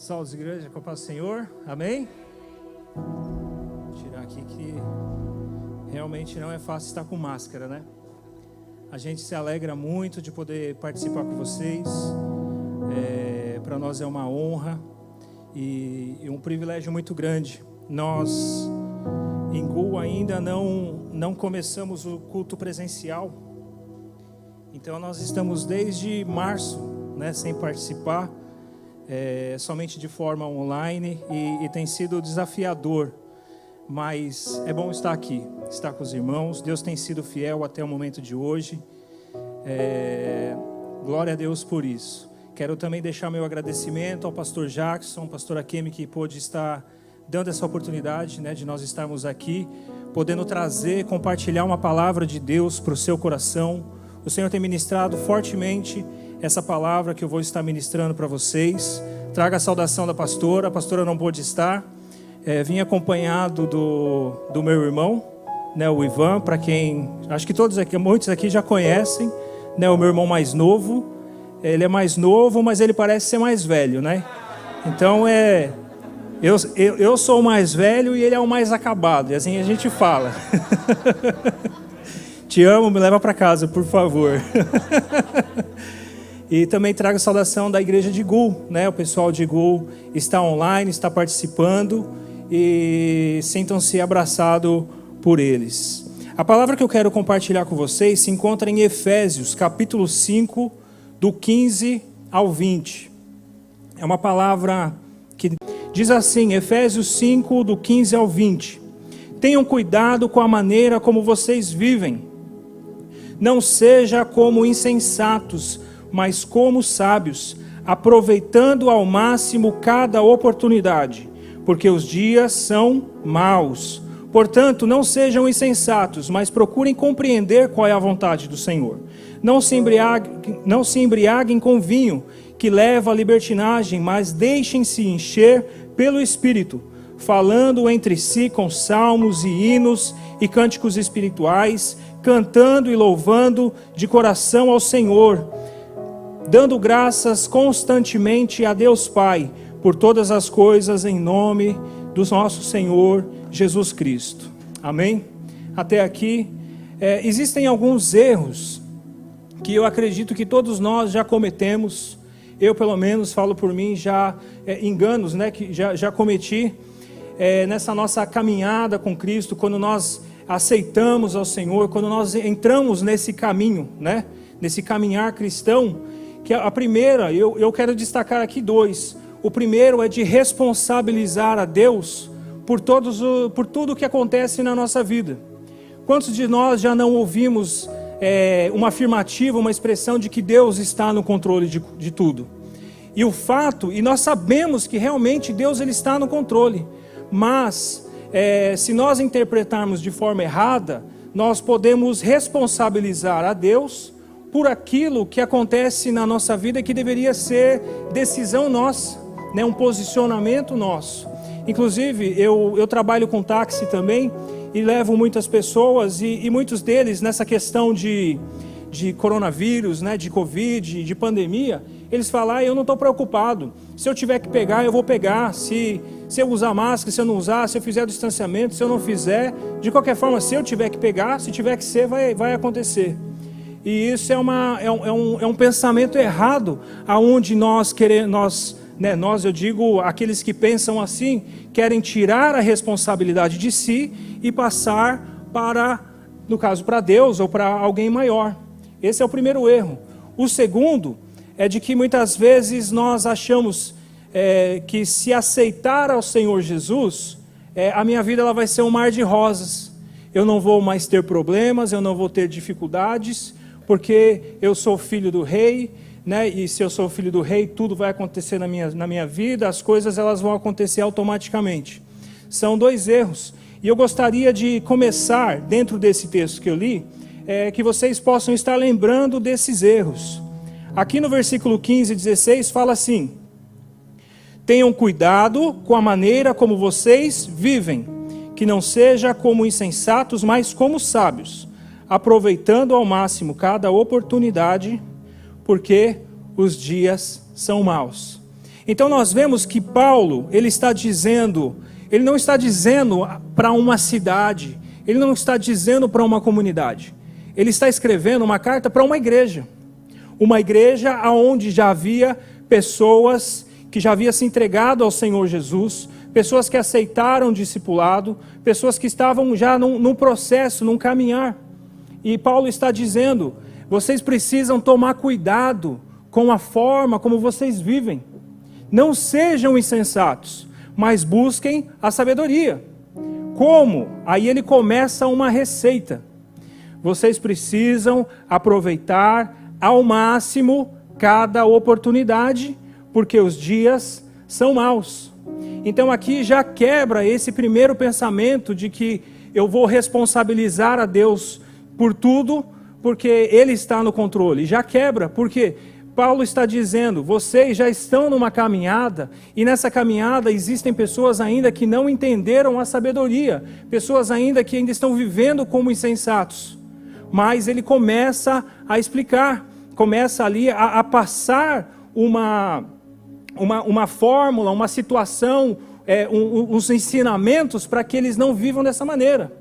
Salve, igreja, com a paz do Senhor, amém? Vou tirar aqui que realmente não é fácil estar com máscara, né? A gente se alegra muito de poder participar com vocês, para nós é uma honra e um privilégio muito grande. Nós, em GUL, ainda não começamos o culto presencial, então nós estamos desde março, né, sem participar, somente de forma online e tem sido desafiador, mas é bom estar aqui, estar com os irmãos. Deus tem sido fiel até o momento de hoje, glória a Deus por isso. Quero também deixar meu agradecimento ao pastor Jackson, pastor Akemi, que pôde estar dando essa oportunidade, né, de nós estarmos aqui, podendo trazer, compartilhar uma palavra de Deus para o seu coração. O Senhor tem ministrado fortemente essa palavra que eu vou estar ministrando para vocês. Traga a saudação da pastora. A pastora não pôde estar. Vim acompanhado do meu irmão, né, o Ivan, para quem, acho que todos aqui, muitos aqui já conhecem, né, o meu irmão mais novo. Ele é mais novo, mas ele parece ser mais velho, né? Então eu sou o mais velho e ele é o mais acabado, e assim a gente fala. Te amo, me leva para casa, por favor. E também trago a saudação da igreja de GUL, né? O pessoal de GUL está online, está participando e sintam-se abraçados por eles. A palavra que eu quero compartilhar com vocês se encontra em Efésios, capítulo 5, do 15 ao 20. É uma palavra que diz assim, Efésios 5, do 15 ao 20. Tenham cuidado com a maneira como vocês vivem. Não seja como insensatos, mas como sábios, aproveitando ao máximo cada oportunidade, porque os dias são maus. Portanto, não sejam insensatos, mas procurem compreender qual é a vontade do Senhor. Não se embriaguem com vinho, que leva à libertinagem, mas deixem-se encher pelo Espírito, falando entre si com salmos e hinos e cânticos espirituais, cantando e louvando de coração ao Senhor, dando graças constantemente a Deus Pai, por todas as coisas em nome do nosso Senhor Jesus Cristo. Amém? Até aqui, existem alguns erros que eu acredito que todos nós já cometemos. Eu, pelo menos, falo por mim, enganos, né, que já cometi nessa nossa caminhada com Cristo, quando nós aceitamos ao Senhor, quando nós entramos nesse caminho, né, nesse caminhar cristão. Que a primeira, eu quero destacar aqui dois. O primeiro é de responsabilizar a Deus por tudo que acontece na nossa vida. Quantos de nós já não ouvimos uma afirmativa, uma expressão de que Deus está no controle de tudo? E nós sabemos que realmente Deus ele está no controle, mas se nós interpretarmos de forma errada, nós podemos responsabilizar a Deus por aquilo que acontece na nossa vida que deveria ser decisão nossa, né? Um posicionamento nosso. Inclusive, eu trabalho com táxi também e levo muitas pessoas e muitos deles nessa questão de coronavírus, né? De Covid, de pandemia, eles falam, eu não estou preocupado, se eu tiver que pegar, eu vou pegar, se eu usar máscara, se eu não usar, se eu fizer o distanciamento, se eu não fizer, de qualquer forma, se eu tiver que pegar, se tiver que ser, vai acontecer. E isso é um pensamento errado, aonde nós, eu digo, aqueles que pensam assim, querem tirar a responsabilidade de si e passar no caso, para Deus ou para alguém maior. Esse é o primeiro erro. O segundo é de que muitas vezes nós achamos que se aceitar ao Senhor Jesus, a minha vida ela vai ser um mar de rosas. Eu não vou mais ter problemas, eu não vou ter dificuldades, porque eu sou filho do rei, né? E se eu sou filho do rei, tudo vai acontecer na minha vida, as coisas elas vão acontecer automaticamente. São dois erros. E eu gostaria de começar, dentro desse texto que eu li, que vocês possam estar lembrando desses erros. Aqui no versículo 15 e 16 fala assim: tenham cuidado com a maneira como vocês vivem, que não seja como insensatos, mas como sábios, aproveitando ao máximo cada oportunidade, porque os dias são maus. Então nós vemos que Paulo, ele não está dizendo para uma cidade, ele não está dizendo para uma comunidade, ele está escrevendo uma carta para uma igreja onde já havia pessoas que já haviam se entregado ao Senhor Jesus, pessoas que aceitaram o discipulado, pessoas que estavam já num processo, num caminhar. E Paulo está dizendo, vocês precisam tomar cuidado com a forma como vocês vivem. Não sejam insensatos, mas busquem a sabedoria. Como? Aí ele começa uma receita. Vocês precisam aproveitar ao máximo cada oportunidade, porque os dias são maus. Então aqui já quebra esse primeiro pensamento de que eu vou responsabilizar a Deus por tudo, porque Ele está no controle. Já quebra, porque Paulo está dizendo, vocês já estão numa caminhada, e nessa caminhada existem pessoas ainda que não entenderam a sabedoria, pessoas ainda que ainda estão vivendo como insensatos. Mas ele começa a explicar, começa ali a passar uma fórmula, uma situação, uns ensinamentos para que eles não vivam dessa maneira.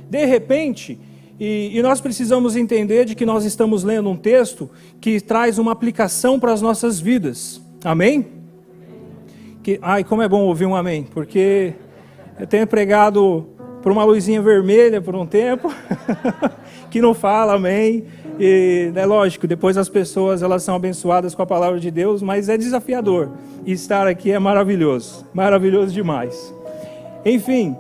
De repente, e nós precisamos entender de que nós estamos lendo um texto que traz uma aplicação para as nossas vidas. Amém? Como é bom ouvir um amém, porque eu tenho pregado por uma luzinha vermelha por um tempo, que não fala amém. E é lógico, depois as pessoas elas são abençoadas com a palavra de Deus, mas é desafiador. E estar aqui é maravilhoso, maravilhoso demais. Enfim,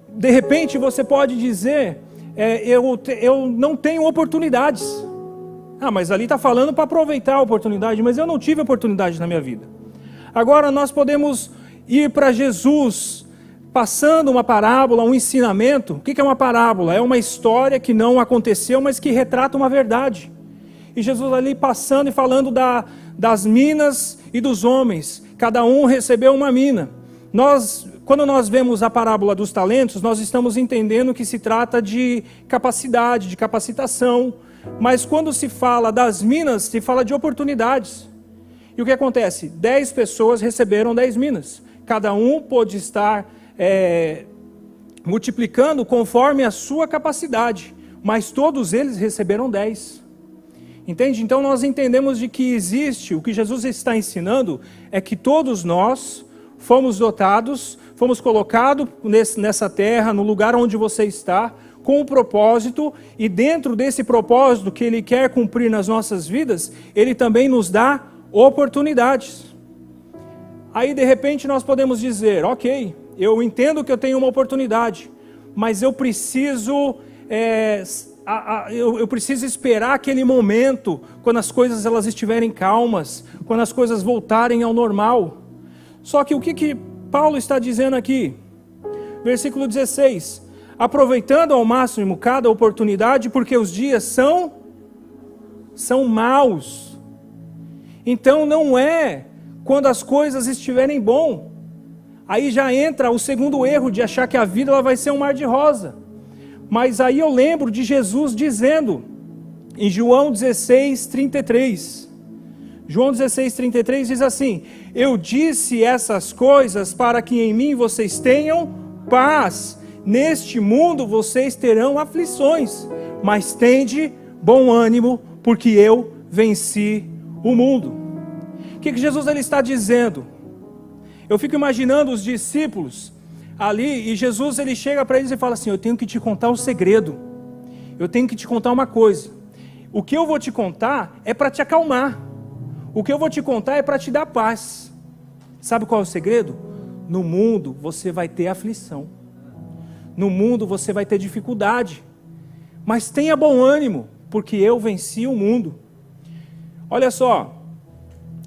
de repente você pode dizer, eu não tenho oportunidades. Mas ali está falando para aproveitar a oportunidade, mas eu não tive oportunidade na minha vida. Agora nós podemos ir para Jesus, passando uma parábola, um ensinamento. O que é uma parábola? É uma história que não aconteceu, mas que retrata uma verdade. E Jesus ali passando e falando das minas e dos homens. Cada um recebeu uma mina. Quando nós vemos a parábola dos talentos, nós estamos entendendo que se trata de capacidade, de capacitação. Mas quando se fala das minas, se fala de oportunidades. E o que acontece? 10 pessoas receberam 10 minas. Cada um pôde estar multiplicando conforme a sua capacidade, mas todos eles receberam 10. Entende? Então nós entendemos de que existe, o que Jesus está ensinando é que todos nós fomos dotados, fomos colocados nessa terra, no lugar onde você está, com um propósito, e dentro desse propósito que Ele quer cumprir nas nossas vidas, Ele também nos dá oportunidades. Aí de repente nós podemos dizer, ok, eu entendo que eu tenho uma oportunidade, mas eu preciso esperar aquele momento, quando as coisas elas estiverem calmas, quando as coisas voltarem ao normal. Só que o que Paulo está dizendo aqui? Versículo 16, aproveitando ao máximo cada oportunidade, porque os dias são maus. Então não é quando as coisas estiverem bom. Aí já entra o segundo erro de achar que a vida ela vai ser um mar de rosa. Mas aí eu lembro de Jesus dizendo, em João 16:33. João 16:33 diz assim, eu disse essas coisas para que em mim vocês tenham paz. Neste mundo vocês terão aflições, mas tende bom ânimo, porque eu venci o mundo. O que Jesus ele está dizendo? Eu fico imaginando os discípulos ali, e Jesus ele chega para eles e fala assim, eu tenho que te contar um segredo, eu tenho que te contar uma coisa, o que eu vou te contar é para te acalmar, o que eu vou te contar é para te dar paz. Sabe qual é o segredo? No mundo você vai ter aflição, no mundo você vai ter dificuldade, mas tenha bom ânimo, porque eu venci o mundo. Olha só,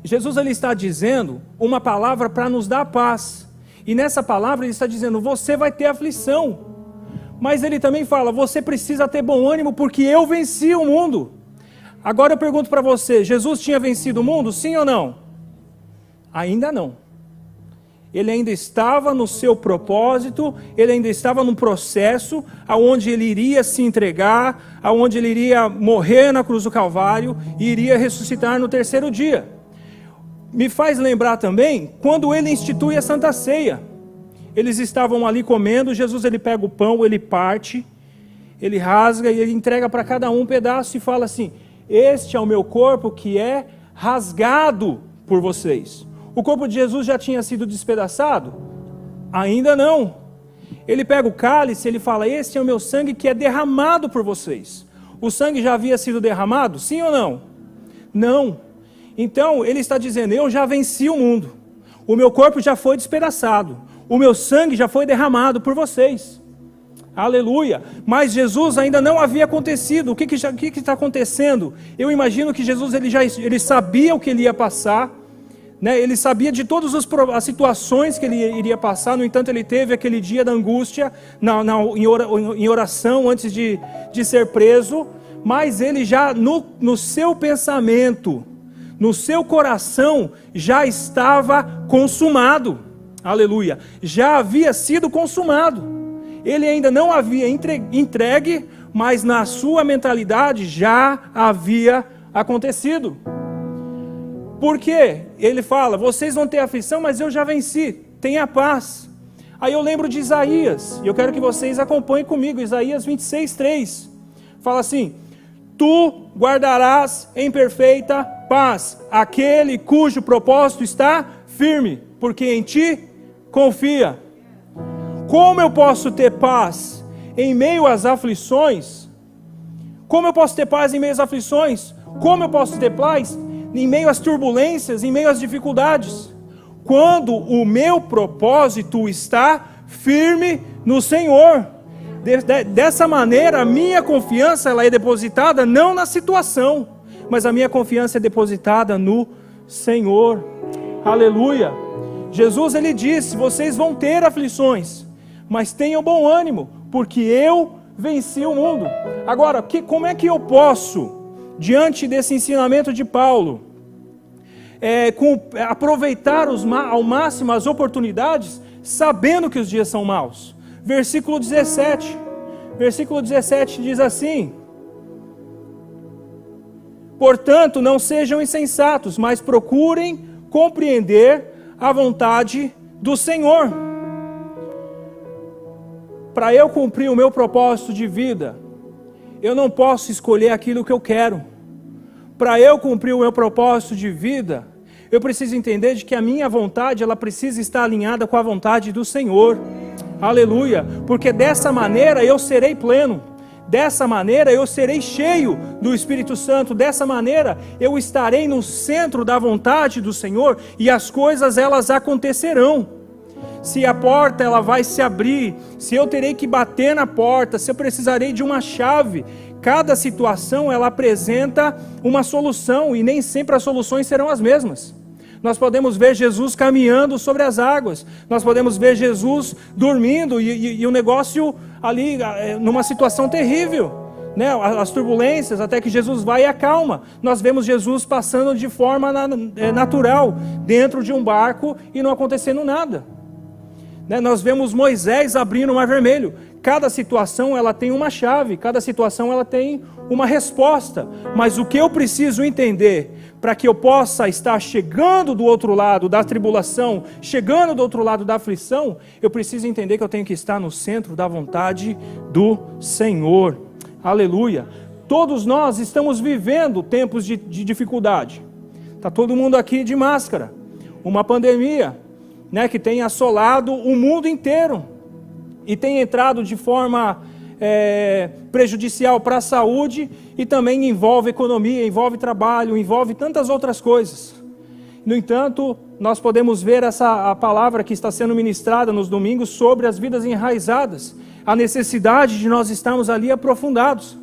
Jesus ele está dizendo uma palavra para nos dar paz. E nessa palavra ele está dizendo, você vai ter aflição. Mas ele também fala, você precisa ter bom ânimo porque eu venci o mundo. Agora eu pergunto para você, Jesus tinha vencido o mundo? Sim ou não? Ainda não. Ele ainda estava no seu propósito, ele ainda estava num processo aonde ele iria se entregar, aonde ele iria morrer na cruz do Calvário e iria ressuscitar no terceiro dia. me faz lembrar também quando ele institui a Santa Ceia. Eles estavam ali comendo, Jesus ele pega o pão, ele parte, ele rasga e ele entrega para cada um pedaço e fala assim: este é o meu corpo que é rasgado por vocês. O corpo de Jesus já tinha sido despedaçado? Ainda não. Ele pega o cálice, ele fala: este é o meu sangue que é derramado por vocês. O sangue já havia sido derramado? Sim ou não? Não. Então ele está dizendo: eu já venci o mundo. O meu corpo já foi despedaçado. O meu sangue já foi derramado por vocês. Aleluia. Mas Jesus ainda não havia acontecido. O que está acontecendo? Eu imagino que Jesus ele sabia o que ele ia passar, né? Ele sabia de todas as situações que ele iria passar. No entanto, ele teve aquele dia da angústia em oração antes de ser preso. Mas ele já no seu pensamento, no seu coração, já estava consumado. Aleluia. Já havia sido consumado. Ele ainda não havia entregue, mas na sua mentalidade já havia acontecido. Por quê? Ele fala: vocês vão ter aflição, mas eu já venci. Tenha paz. Aí eu lembro de Isaías, e eu quero que vocês acompanhem comigo. Isaías 26:3. Fala assim: tu guardarás em perfeita paz aquele cujo propósito está firme, porque em ti confia. Como eu posso ter paz em meio às aflições? Como eu posso ter paz em meio às aflições? Como eu posso ter paz em meio às turbulências, em meio às dificuldades? Quando o meu propósito está firme no Senhor. Dessa maneira, a minha confiança ela é depositada não na situação, mas a minha confiança é depositada no Senhor. Aleluia. Jesus ele disse: vocês vão ter aflições, mas tenham bom ânimo, porque eu venci o mundo. Agora, como é que eu posso, diante desse ensinamento de Paulo, aproveitar ao máximo as oportunidades, sabendo que os dias são maus? Versículo 17. Versículo 17 diz assim: portanto, não sejam insensatos, mas procurem compreender a vontade do Senhor. Para eu cumprir o meu propósito de vida, eu não posso escolher aquilo que eu quero. Para eu cumprir o meu propósito de vida, eu preciso entender de que a minha vontade, ela precisa estar alinhada com a vontade do Senhor. Aleluia. Porque dessa maneira eu serei pleno. Dessa maneira eu serei cheio do Espírito Santo. Dessa maneira eu estarei no centro da vontade do Senhor e as coisas elas acontecerão. Se a porta ela vai se abrir, se eu terei que bater na porta, se eu precisarei de uma chave, cada situação ela apresenta uma solução e nem sempre as soluções serão as mesmas. Nós podemos ver Jesus caminhando sobre as águas, nós podemos ver Jesus dormindo e o negócio ali numa situação terrível, né? As turbulências, até que Jesus vai e acalma. Nós vemos Jesus passando de forma natural dentro de um barco e não acontecendo nada, né? Nós vemos Moisés abrindo o Mar Vermelho. Cada situação ela tem uma chave, cada situação ela tem uma resposta, mas o que eu preciso entender para que eu possa estar chegando do outro lado da tribulação, chegando do outro lado da aflição, eu preciso entender que eu tenho que estar no centro da vontade do Senhor. Aleluia. Todos nós estamos vivendo tempos de dificuldade. Está todo mundo aqui de máscara. Uma pandemia, né, que tem assolado o mundo inteiro e tem entrado de forma prejudicial para a saúde e também envolve economia, envolve trabalho, envolve tantas outras coisas. No entanto, nós podemos ver a palavra que está sendo ministrada nos domingos sobre as vidas enraizadas, a necessidade de nós estarmos ali aprofundados.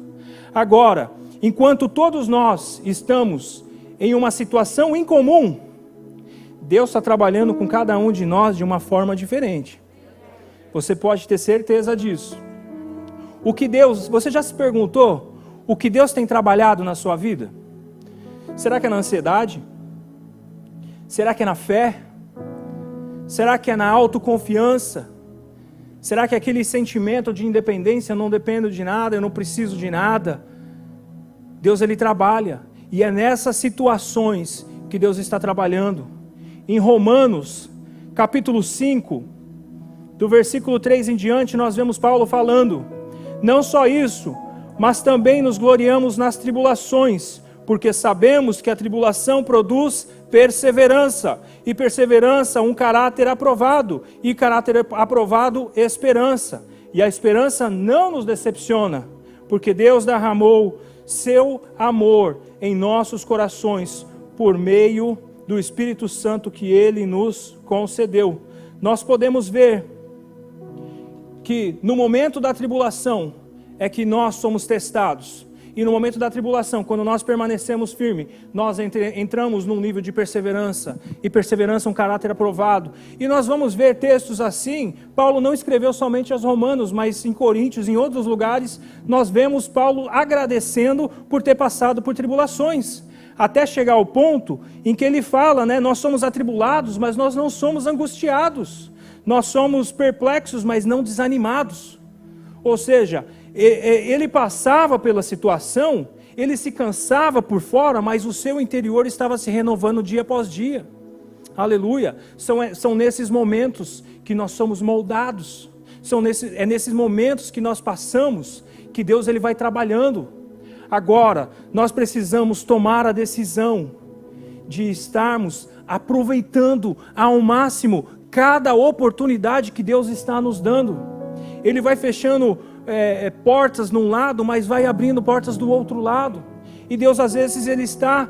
Agora, enquanto todos nós estamos em uma situação incomum, Deus está trabalhando com cada um de nós de uma forma diferente. Você pode ter certeza disso. Você já se perguntou o que Deus tem trabalhado na sua vida? Será que é na ansiedade? Será que é na fé? Será que é na autoconfiança? Será que é aquele sentimento de independência, eu não dependo de nada, eu não preciso de nada? Deus ele trabalha, e é nessas situações que Deus está trabalhando. em Romanos, capítulo 5, do versículo 3 em diante, nós vemos Paulo falando: não só isso, mas também nos gloriamos nas tribulações, porque sabemos que a tribulação produz perseverança, e perseverança um caráter aprovado, e caráter aprovado esperança. E a esperança não nos decepciona, porque Deus derramou seu amor em nossos corações por meio do Espírito Santo que Ele nos concedeu. Nós podemos ver que no momento da tribulação é que nós somos testados. E no momento da tribulação, quando nós permanecemos firmes, nós entramos num nível de perseverança. E perseverança é um caráter aprovado. E nós vamos ver textos assim. Paulo não escreveu somente aos Romanos, mas em Coríntios, em outros lugares, nós vemos Paulo agradecendo por ter passado por tribulações. Até chegar ao ponto em que ele fala, né, nós somos atribulados, mas nós não somos angustiados. Nós somos perplexos, mas não desanimados. Ou seja, ele passava pela situação, ele se cansava por fora, mas o seu interior estava se renovando dia após dia. Aleluia! São nesses momentos que nós somos moldados. É nesses momentos que nós passamos que Deus ele vai trabalhando. Agora, nós precisamos tomar a decisão de estarmos aproveitando ao máximo cada oportunidade que Deus está nos dando. Ele vai fechando portas num lado, mas vai abrindo portas do outro lado. E Deus às vezes ele está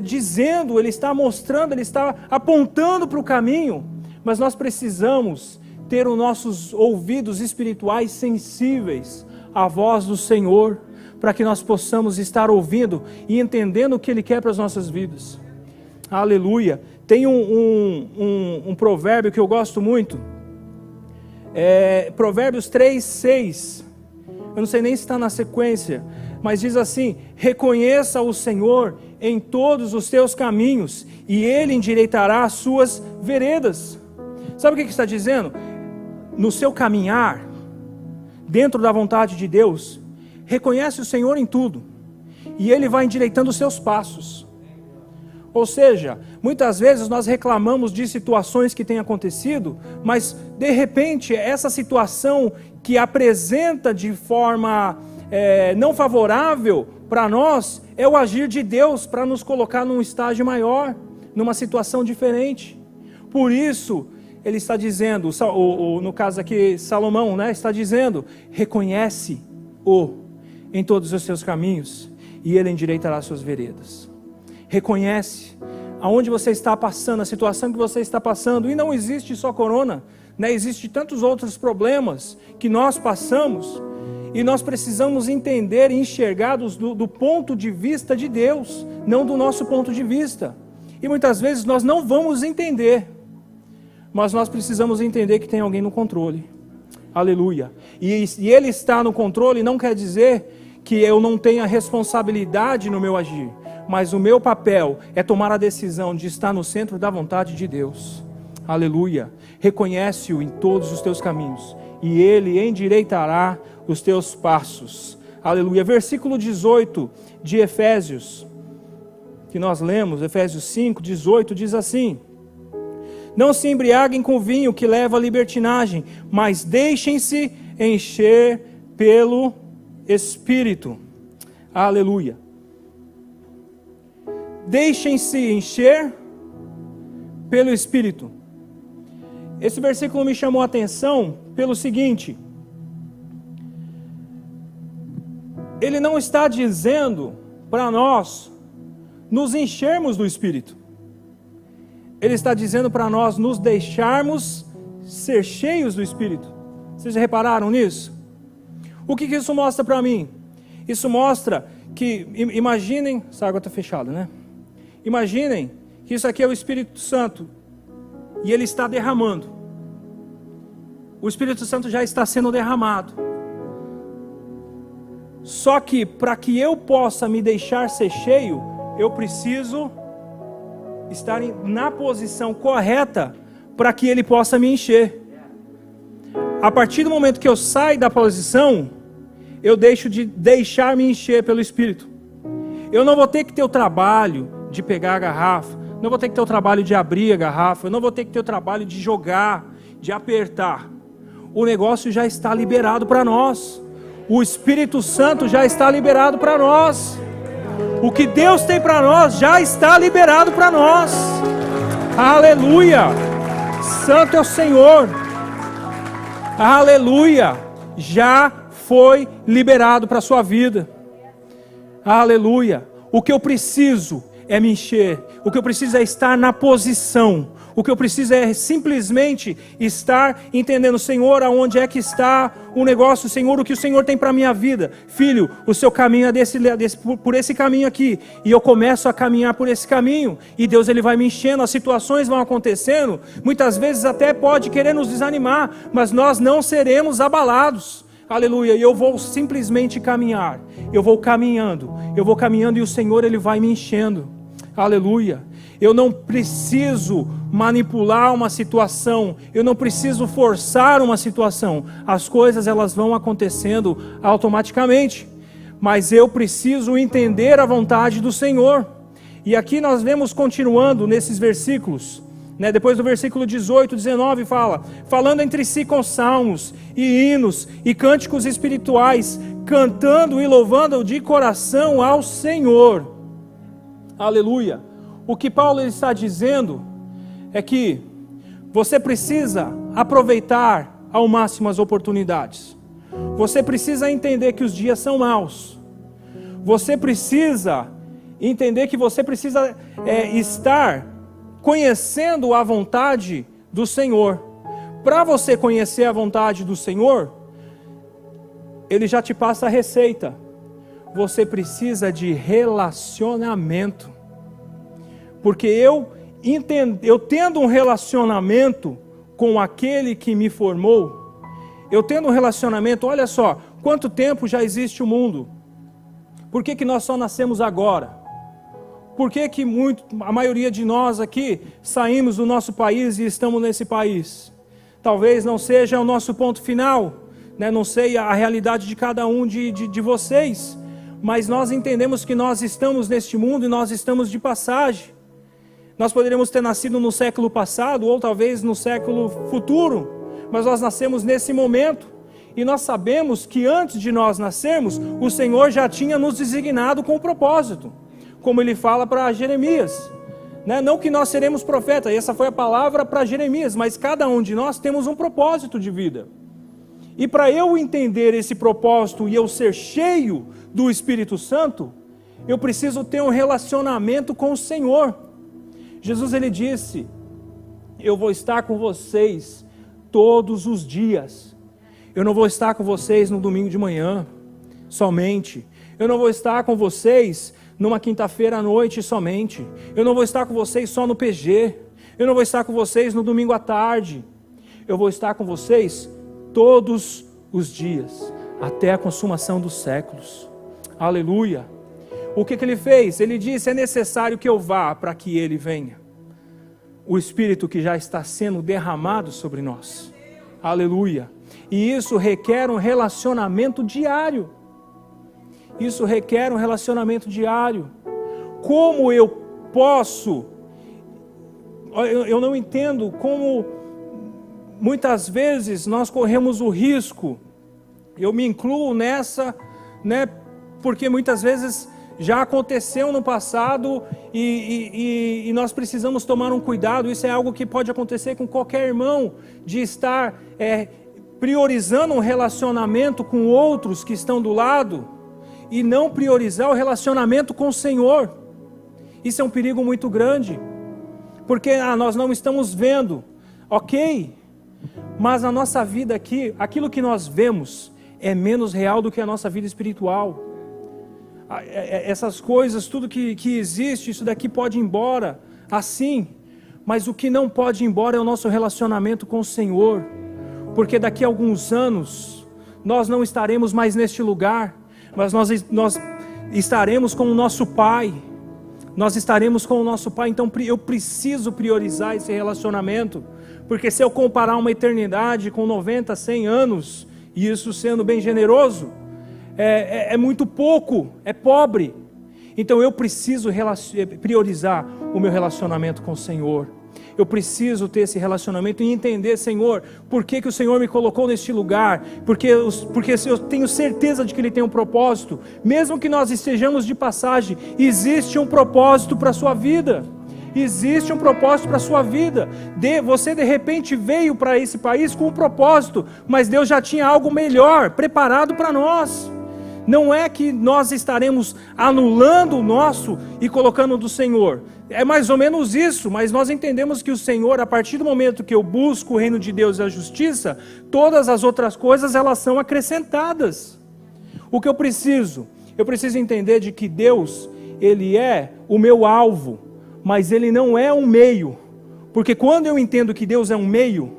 dizendo, ele está mostrando, ele está apontando para o caminho, mas nós precisamos ter os nossos ouvidos espirituais sensíveis à voz do Senhor, para que nós possamos estar ouvindo e entendendo o que Ele quer para as nossas vidas. Aleluia! Tem um provérbio que eu gosto muito, Provérbios 3, 6, eu não sei nem se está na sequência, mas diz assim: reconheça o Senhor em todos os teus caminhos, e Ele endireitará as suas veredas. Sabe o que está dizendo? No seu caminhar, dentro da vontade de Deus, reconhece o Senhor em tudo, e Ele vai endireitando os seus passos. Ou seja, muitas vezes nós reclamamos de situações que têm acontecido, mas de repente essa situação que apresenta de forma não favorável para nós, é o agir de Deus para nos colocar num estágio maior, numa situação diferente. Por isso, ele está dizendo, no caso aqui Salomão, né, está dizendo: reconhece-o em todos os seus caminhos, e Ele endireitará as suas veredas. Reconhece aonde você está passando, a situação que você está passando, e não existe só corona, né? Existem tantos outros problemas que nós passamos, e nós precisamos entender e enxergar do ponto de vista de Deus, não do nosso ponto de vista. E muitas vezes nós não vamos entender, mas nós precisamos entender que tem alguém no controle. Aleluia! E Ele está no controle não quer dizer que eu não tenha responsabilidade no meu agir, mas o meu papel é tomar a decisão de estar no centro da vontade de Deus. Aleluia! Reconhece-o em todos os teus caminhos, e Ele endireitará os teus passos. Aleluia! Versículo 18 de Efésios, que nós lemos, Efésios 5, 18, diz assim: não se embriaguem com vinho que leva à libertinagem, mas deixem-se encher pelo Espírito. Aleluia! Deixem-se encher pelo Espírito. Esse versículo me chamou a atenção pelo seguinte: ele não está dizendo para nós nos enchermos do Espírito. Ele está dizendo para nós nos deixarmos ser cheios do Espírito. Vocês já repararam nisso? O que isso mostra para mim? Isso mostra que, imaginem, essa água está fechada, né? Imaginem que isso aqui é o Espírito Santo e ele está derramando. O Espírito Santo já está sendo derramado. Só que para que eu possa me deixar ser cheio, eu preciso estar na posição correta para que ele possa me encher. A partir do momento que eu saio da posição, eu deixo de deixar me encher pelo Espírito. Eu não vou ter que ter o trabalho de pegar a garrafa, não vou ter que ter o trabalho de abrir a garrafa, eu não vou ter que ter o trabalho de jogar, de apertar. O negócio já está liberado para nós. O Espírito Santo já está liberado para nós. O que Deus tem para nós já está liberado para nós. Aleluia! Santo é o Senhor. Aleluia! Já foi liberado para a sua vida. Aleluia! O que eu preciso é me encher. O que eu preciso é estar na posição. O que eu preciso é simplesmente estar entendendo, Senhor, aonde é que está o negócio, Senhor, o que o Senhor tem para a minha vida. Filho, o seu caminho é por esse caminho aqui. E eu começo a caminhar por esse caminho. E Deus ele vai me enchendo, as situações vão acontecendo. Muitas vezes até pode querer nos desanimar, mas nós não seremos abalados. Aleluia, e eu vou simplesmente caminhar. Eu vou caminhando e o Senhor ele vai me enchendo. Aleluia. Eu não preciso manipular uma situação, eu não preciso forçar uma situação. As coisas elas vão acontecendo automaticamente, mas eu preciso entender a vontade do Senhor. E aqui nós vemos continuando nesses versículos, depois do versículo 18, 19 fala, falando entre si com salmos e hinos e cânticos espirituais, cantando e louvando de coração ao Senhor. Aleluia. O que Paulo está dizendo é que você precisa aproveitar ao máximo as oportunidades. Você precisa entender que os dias são maus. Você precisa entender que você precisa estar conhecendo a vontade do Senhor. Para você conhecer a vontade do Senhor, Ele já te passa a receita. Você precisa de relacionamento. Porque eu tendo um relacionamento com aquele que me formou, eu tendo um relacionamento, olha só, quanto tempo já existe o mundo? Por que nós só nascemos agora? Por que a maioria de nós aqui saímos do nosso país e estamos nesse país? Talvez não seja o nosso ponto final, não sei a realidade de cada um de vocês, mas nós entendemos que nós estamos neste mundo e nós estamos de passagem. Nós poderíamos ter nascido no século passado ou talvez no século futuro, mas nós nascemos nesse momento e nós sabemos que antes de nós nascermos, o Senhor já tinha nos designado com um propósito, como Ele fala para Jeremias. Não que nós seremos profetas, essa foi a palavra para Jeremias, mas cada um de nós temos um propósito de vida. E para eu entender esse propósito e eu ser cheio do Espírito Santo, eu preciso ter um relacionamento com o Senhor. Jesus ele disse, eu vou estar com vocês todos os dias. Eu não vou estar com vocês no domingo de manhã somente. Eu não vou estar com vocês numa quinta-feira à noite somente. Eu não vou estar com vocês só no PG. Eu não vou estar com vocês no domingo à tarde. Eu vou estar com vocês todos os dias, até a consumação dos séculos. Aleluia. O que ele fez? Ele disse, é necessário que eu vá para que Ele venha. O Espírito que já está sendo derramado sobre nós. Aleluia. E isso requer um relacionamento diário. Isso requer um relacionamento diário. Como eu posso... Eu não entendo como muitas vezes nós corremos o risco. Eu me incluo nessa, porque muitas vezes já aconteceu no passado e nós precisamos tomar um cuidado. Isso é algo que pode acontecer com qualquer irmão, de estar priorizando um relacionamento com outros que estão do lado e não priorizar o relacionamento com o Senhor. Isso é um perigo muito grande, porque nós não estamos vendo, ok, mas a nossa vida aqui, aquilo que nós vemos é menos real do que a nossa vida espiritual. Essas coisas, tudo que existe, isso daqui pode ir embora, assim, mas o que não pode ir embora é o nosso relacionamento com o Senhor, porque daqui a alguns anos, nós não estaremos mais neste lugar, mas nós estaremos com o nosso Pai, então eu preciso priorizar esse relacionamento, porque se eu comparar uma eternidade com 90, 100 anos, e isso sendo bem generoso, é muito pouco, é pobre. Então eu preciso priorizar o meu relacionamento com o Senhor. Eu preciso ter esse relacionamento e entender, Senhor, por que o Senhor me colocou neste lugar, porque eu tenho certeza de que Ele tem um propósito, mesmo que nós estejamos de passagem, existe um propósito para a sua vida, existe um propósito para a sua vida. Você de repente veio para esse país com um propósito, mas Deus já tinha algo melhor preparado para nós. Não é que nós estaremos anulando o nosso e colocando do Senhor. É mais ou menos isso, mas nós entendemos que o Senhor, a partir do momento que eu busco o reino de Deus e a justiça, todas as outras coisas elas são acrescentadas. O que eu preciso? Eu preciso entender de que Deus, Ele é o meu alvo, mas Ele não é um meio. Porque quando eu entendo que Deus é um meio,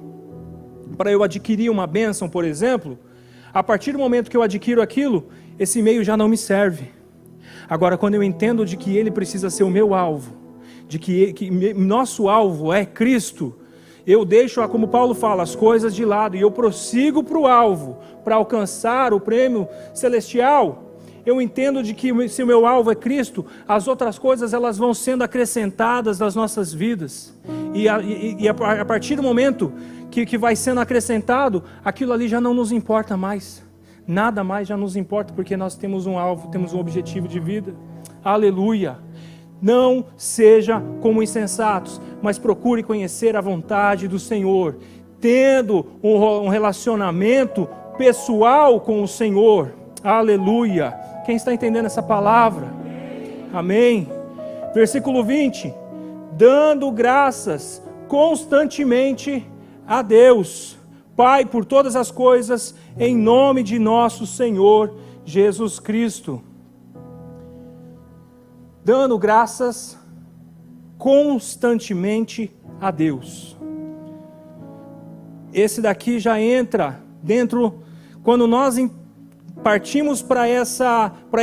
para eu adquirir uma bênção, por exemplo, a partir do momento que eu adquiro aquilo, esse meio já não me serve. Agora, quando eu entendo de que Ele precisa ser o meu alvo, de que nosso alvo é Cristo, eu deixo, como Paulo fala, as coisas de lado e eu prossigo para o alvo, para alcançar o prêmio celestial. Eu entendo de que se o meu alvo é Cristo, as outras coisas elas vão sendo acrescentadas nas nossas vidas. E a partir do momento que vai sendo acrescentado, aquilo ali já não nos importa mais. Nada mais já nos importa, porque nós temos um alvo, temos um objetivo de vida. Aleluia! Não seja como insensatos, mas procure conhecer a vontade do Senhor, tendo um relacionamento pessoal com o Senhor. Aleluia! Quem está entendendo essa palavra? Amém. Versículo 20. Dando graças constantemente a Deus, Pai, por todas as coisas, em nome de nosso Senhor Jesus Cristo. Dando graças constantemente a Deus. Esse daqui já entra dentro, quando nós partimos para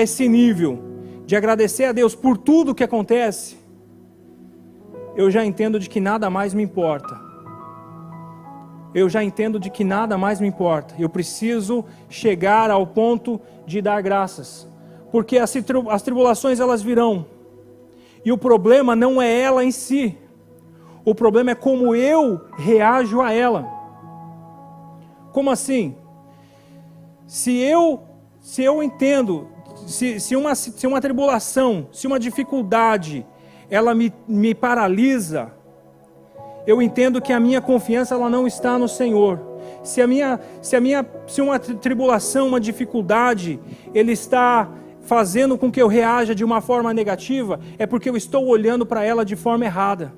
esse nível de agradecer a Deus por tudo que acontece, eu já entendo de que nada mais me importa. Eu já entendo de que nada mais me importa. Eu preciso chegar ao ponto de dar graças, porque as tribulações elas virão, e o problema não é ela em si, o problema é como eu reajo a ela. Como assim? Se eu entendo, se uma tribulação, se uma dificuldade, ela me paralisa, eu entendo que a minha confiança ela não está no Senhor. Se uma tribulação, uma dificuldade, ele está fazendo com que eu reaja de uma forma negativa, é porque eu estou olhando para ela de forma errada.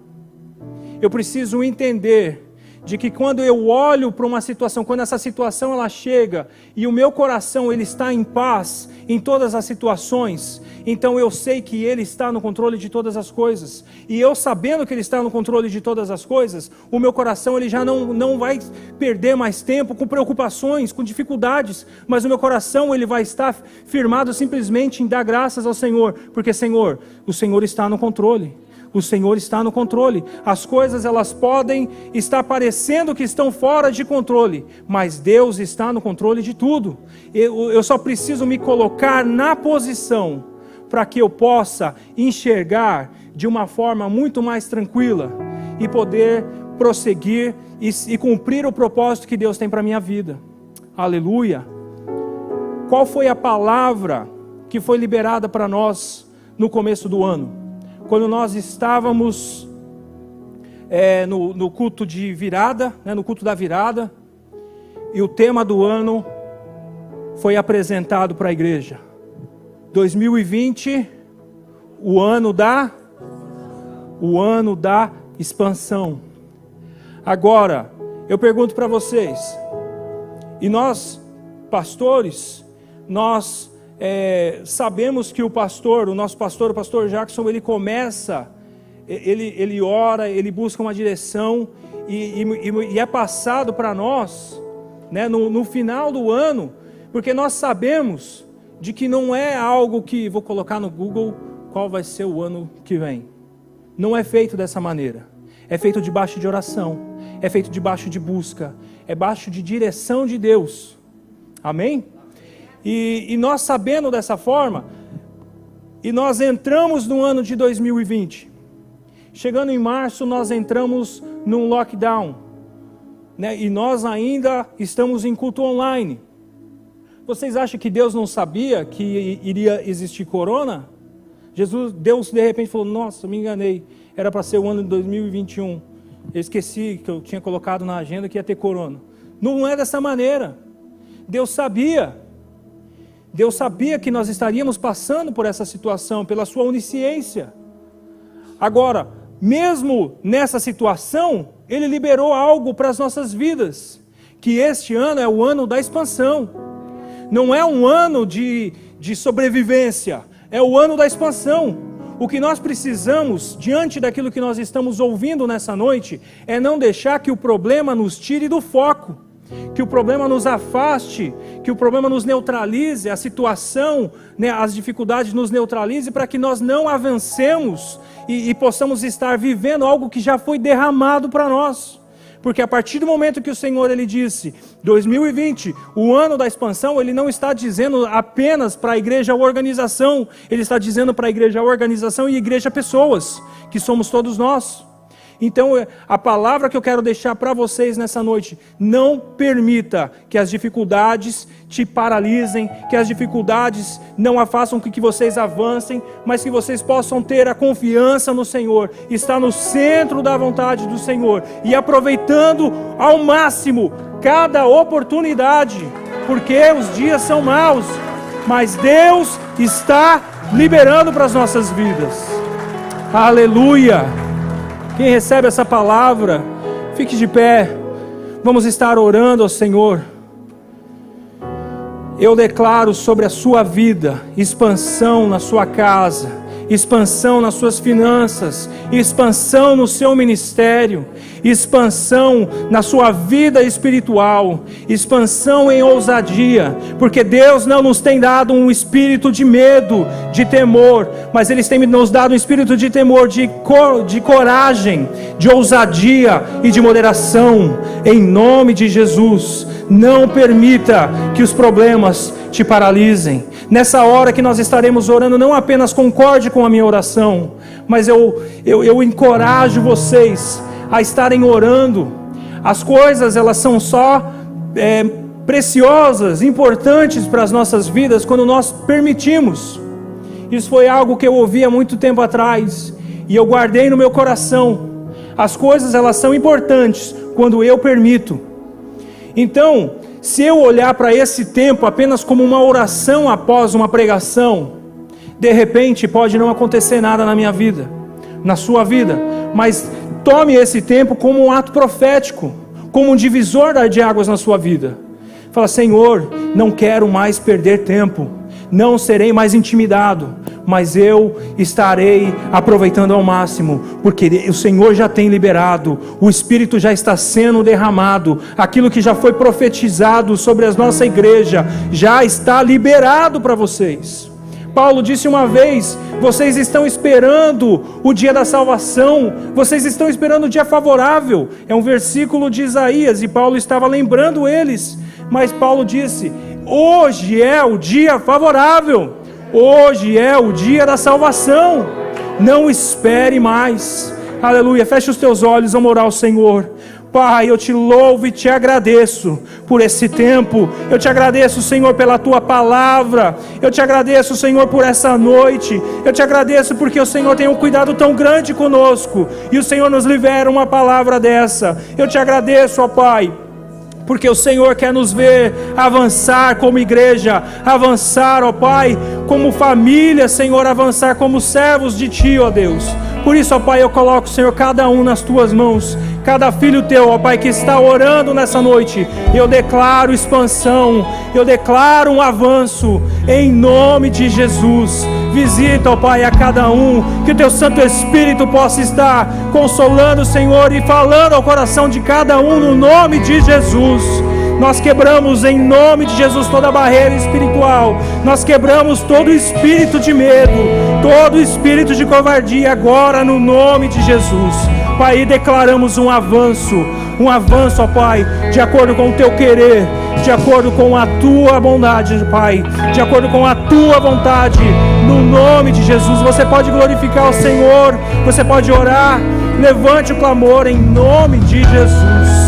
Eu preciso entender de que quando eu olho para uma situação, quando essa situação ela chega e o meu coração ele está em paz em todas as situações, então eu sei que Ele está no controle de todas as coisas. E eu sabendo que Ele está no controle de todas as coisas, o meu coração ele já não vai perder mais tempo com preocupações, com dificuldades, mas o meu coração ele vai estar firmado simplesmente em dar graças ao Senhor, porque Senhor, o Senhor está no controle. O Senhor está no controle. As coisas elas podem estar parecendo que estão fora de controle, mas Deus está no controle de tudo. Eu só preciso me colocar na posição para que eu possa enxergar de uma forma muito mais tranquila e poder prosseguir e cumprir o propósito que Deus tem para a minha vida. Aleluia! Qual foi a palavra que foi liberada para nós no começo do ano? Quando nós estávamos no culto de virada, no culto da virada, e o tema do ano foi apresentado para a igreja. 2020, o ano da expansão. Agora, eu pergunto para vocês, e nós, pastores, nós sabemos que o nosso pastor, o pastor Jackson, ele começa, ele ora, ele busca uma direção, e é passado para nós, no final do ano, porque nós sabemos de que não é algo que vou colocar no Google qual vai ser o ano que vem. Não é feito dessa maneira. É feito debaixo de oração, é feito debaixo de busca, é debaixo de direção de Deus. Amém? E nós sabendo dessa forma, E nós entramos no ano de 2020. Chegando em março, nós entramos num lockdown, né? E nós ainda estamos em culto online. Vocês acham que Deus não sabia que iria existir corona? Deus de repente falou, nossa, me enganei, era para ser o ano de 2021. Eu esqueci que eu tinha colocado na agenda que ia ter corona. Não é dessa maneira. Deus sabia que nós estaríamos passando por essa situação, pela sua onisciência. Agora, mesmo nessa situação, Ele liberou algo para as nossas vidas, que este ano é o ano da expansão. Não é um ano de sobrevivência, é o ano da expansão. O que nós precisamos, diante daquilo que nós estamos ouvindo nessa noite, é não deixar que o problema nos tire do foco, que o problema nos afaste, que o problema nos neutralize, a situação, né, as dificuldades nos neutralize, para que nós não avancemos e possamos estar vivendo algo que já foi derramado para nós. Porque a partir do momento que o Senhor Ele disse, 2020, o ano da expansão, Ele não está dizendo apenas para a igreja organização, Ele está dizendo para a igreja organização e igreja pessoas, que somos todos nós. Então, a palavra que eu quero deixar para vocês nessa noite, não permita que as dificuldades te paralisem, que as dificuldades não façam com que vocês avancem, mas que vocês possam ter a confiança no Senhor, estar no centro da vontade do Senhor e aproveitando ao máximo cada oportunidade, porque os dias são maus, mas Deus está liberando para as nossas vidas. Aleluia! Quem recebe essa palavra, fique de pé, vamos estar orando ao Senhor. Eu declaro sobre a sua vida, expansão na sua casa, expansão nas suas finanças, expansão no seu ministério, expansão na sua vida espiritual, expansão em ousadia, porque Deus não nos tem dado um espírito de medo, de temor, mas Ele tem nos dado um espírito de temor, de coragem, de ousadia e de moderação, em nome de Jesus. Não permita que os problemas te paralisem. Nessa hora que nós estaremos orando, não apenas concorde com a minha oração, mas eu encorajo vocês a estarem orando. As coisas, elas são só preciosas, importantes para as nossas vidas quando nós permitimos. Isso foi algo que eu ouvi há muito tempo atrás e eu guardei no meu coração. As coisas, elas são importantes quando eu permito. Então, se eu olhar para esse tempo apenas como uma oração após uma pregação, de repente pode não acontecer nada na minha vida, na sua vida, mas tome esse tempo como um ato profético, como um divisor de águas na sua vida. Fala, Senhor, não quero mais perder tempo, não serei mais intimidado, mas eu estarei aproveitando ao máximo, porque o Senhor já tem liberado, o Espírito já está sendo derramado, aquilo que já foi profetizado sobre a nossa igreja, já está liberado para vocês. Paulo disse uma vez, vocês estão esperando o dia da salvação, vocês estão esperando o dia favorável, é um versículo de Isaías, e Paulo estava lembrando eles, mas Paulo disse, hoje é o dia favorável, hoje é o dia da salvação, não espere mais. Aleluia, feche os teus olhos, vamos orar ao Senhor. Pai, eu te louvo e te agradeço por esse tempo, eu te agradeço, Senhor, pela tua palavra, eu te agradeço, Senhor, por essa noite, eu te agradeço porque o Senhor tem um cuidado tão grande conosco, e o Senhor nos libera uma palavra dessa. Eu te agradeço, ó Pai, porque o Senhor quer nos ver avançar como igreja, avançar, ó Pai, como família, Senhor, avançar como servos de Ti, ó Deus. Por isso, ó Pai, eu coloco, Senhor, cada um nas Tuas mãos, cada filho Teu, ó Pai, que está orando nessa noite. Eu declaro expansão, eu declaro um avanço, em nome de Jesus. Visita, ó Pai, a cada um, que o Teu Santo Espírito possa estar consolando, Senhor, e falando ao coração de cada um, no nome de Jesus. Nós quebramos em nome de Jesus toda barreira espiritual, nós quebramos todo espírito de medo, todo espírito de covardia agora no nome de Jesus. Pai, declaramos um avanço, ó Pai, de acordo com o teu querer, de acordo com a tua bondade, Pai, de acordo com a tua vontade, no nome de Jesus. Você pode glorificar o Senhor, você pode orar, levante o clamor em nome de Jesus.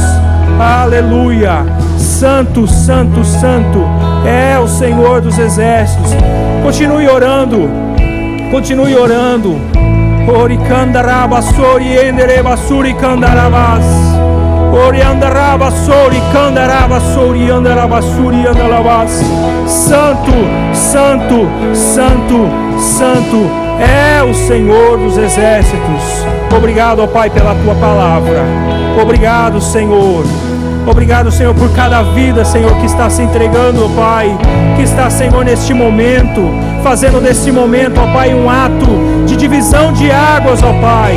Aleluia. Santo, santo, santo é o Senhor dos exércitos. Continue orando, continue orando. Oricandaraba sori endereba suri candarabas. Oriandaraba sori candaraba sori andaraba suri andalabas. Santo, santo, santo, santo é o Senhor dos exércitos. Obrigado, ó Pai, pela tua palavra. Obrigado, Senhor. Obrigado, Senhor, por cada vida, Senhor, que está se entregando, ó Pai, que está, Senhor, neste momento, fazendo deste momento, ó Pai, um ato de divisão de águas, ó Pai.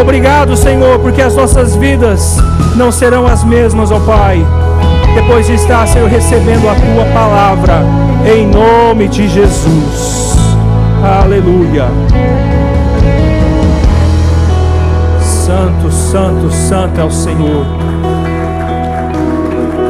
Obrigado, Senhor, porque as nossas vidas não serão as mesmas, ó Pai, depois de estar, Senhor, recebendo a tua palavra, em nome de Jesus. Aleluia. Santo, santo, santo é o Senhor.